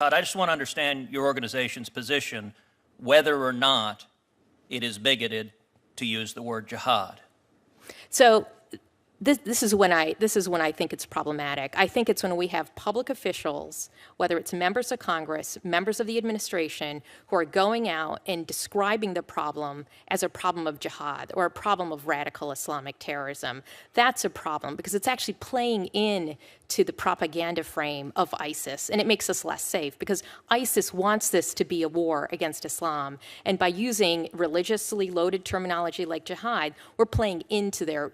Todd, I just want to understand your organization's position, whether or not it is bigoted to use the word jihad. So this is when I think it's problematic. I think it's when we have public officials, whether it's members of Congress, members of the administration, who are going out and describing the problem as a problem of jihad or a problem of radical Islamic terrorism. That's a problem because it's actually playing in to the propaganda frame of ISIS, and it makes us less safe because ISIS wants this to be a war against Islam, and by using religiously loaded terminology like jihad, we're playing into their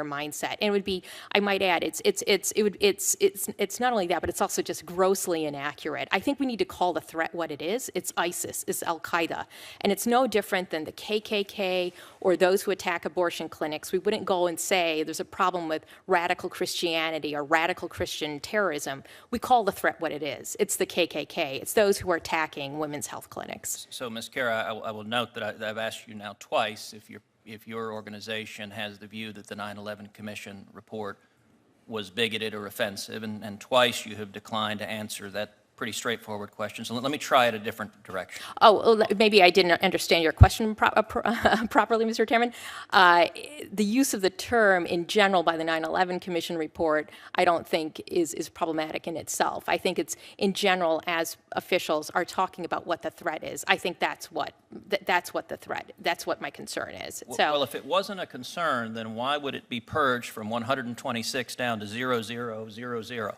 mindset. And it would be, I might add, it's not only that, but it's also just grossly inaccurate. I think we need to call the threat what it is. It's ISIS, it's Al-Qaeda. And it's no different than the KKK or those who attack abortion clinics. We wouldn't go and say there's a problem with radical Christianity or radical Christian terrorism. We call the threat what it is. It's the KKK. It's those who are attacking women's health clinics. So, Ms. Kara, I will note that I've asked you now twice if your organization has the view that the 9/11 Commission report was bigoted or offensive, and twice you have declined to answer that pretty straightforward question. So let me try it a different direction. Oh, well, maybe I didn't understand your question properly, Mr. Chairman. The use of the term in general by the 9/11 Commission report, I don't think is problematic in itself. I think it's in general as officials are talking about what the threat is. I think that's what the threat. That's what my concern is. Well, if it wasn't a concern, then why would it be purged from 126 down to 0000?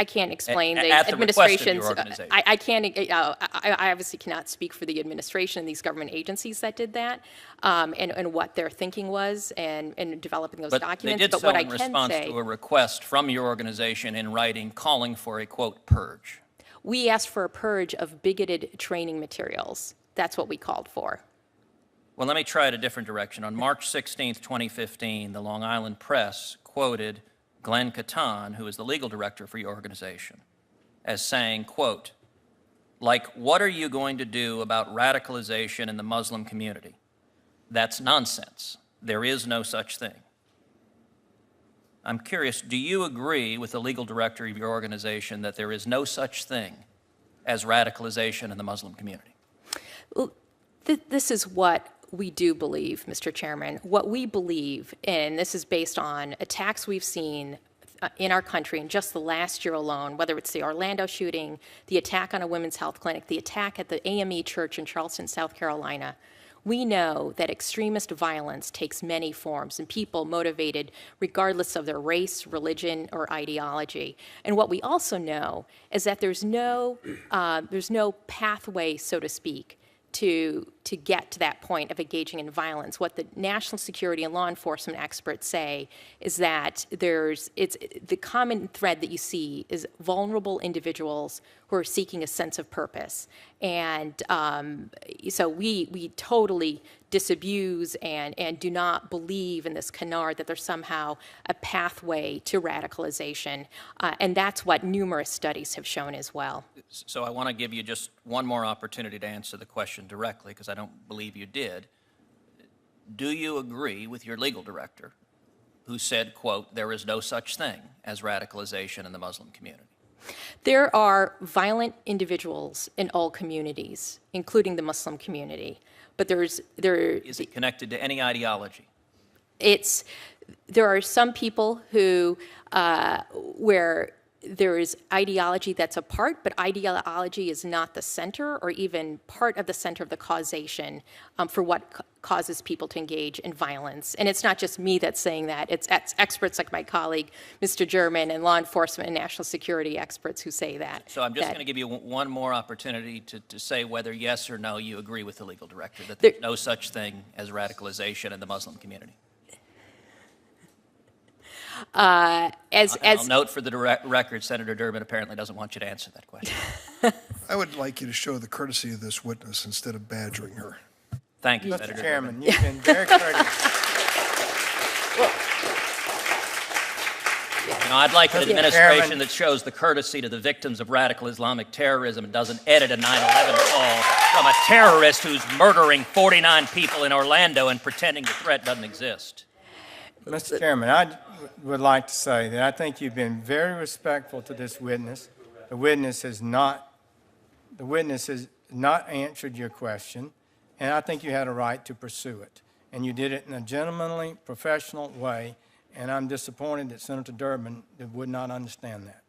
I can't explain the administration's. I can't. I obviously cannot speak for the administration and these government agencies that did that, and what their thinking was, and developing those documents. They did so in response to a request from your organization in writing, calling for a quote purge. We asked for a purge of bigoted training materials. That's what we called for. Well, let me try it a different direction. On March 16th, 2015, the Long Island Press quoted Glenn Catan, who is the legal director for your organization, as saying, quote, like, what are you going to do about radicalization in the Muslim community? That's nonsense. There is no such thing. I'm curious, do you agree with the legal director of your organization that there is no such thing as radicalization in the Muslim community? Well, this is what we do believe, Mr. Chairman. What we believe, and this is based on attacks we've seen in our country in just the last year alone, whether it's the Orlando shooting, the attack on a women's health clinic, the attack at the AME Church in Charleston, South Carolina, we know that extremist violence takes many forms and people motivated regardless of their race, religion, or ideology. And what we also know is that there's no pathway, so to speak, to get to that point of engaging in violence. What the national security and law enforcement experts say is that the common thread that you see is vulnerable individuals who are seeking a sense of purpose. And so we totally disabuse and do not believe in this canard that there's somehow a pathway to radicalization. And that's what numerous studies have shown as well. So I want to give you just one more opportunity to answer the question directly, because I don't believe you did. Do you agree with your legal director who said, quote, there is no such thing as radicalization in the Muslim community? There are violent individuals in all communities, including the Muslim community. But is it connected to any ideology? There are some people who, where there is ideology that's a part, but ideology is not the center or even part of the center of the causation for what causes people to engage in violence. And it's not just me that's saying that. It's experts like my colleague, Mr. German, and law enforcement and national security experts who say that. So I'm just going to give you one more opportunity to say whether yes or no you agree with the legal director that there's no such thing as radicalization in the Muslim community. I'll note for the record, Senator Durbin apparently doesn't want you to answer that question. I would like you to show the courtesy of this witness instead of badgering her. Thank you, Mr. Senator Chairman, Durbin. you've been very courteous. You know, I'd like an administration that shows the courtesy to the victims of radical Islamic terrorism and doesn't edit a 9/11 call from a terrorist who's murdering 49 people in Orlando and pretending the threat doesn't exist. Mr. Chairman, I would like to say that I think you've been very respectful to this witness. The witness has not answered your question, and I think you had a right to pursue it. And you did it in a gentlemanly, professional way, and I'm disappointed that Senator Durbin would not understand that.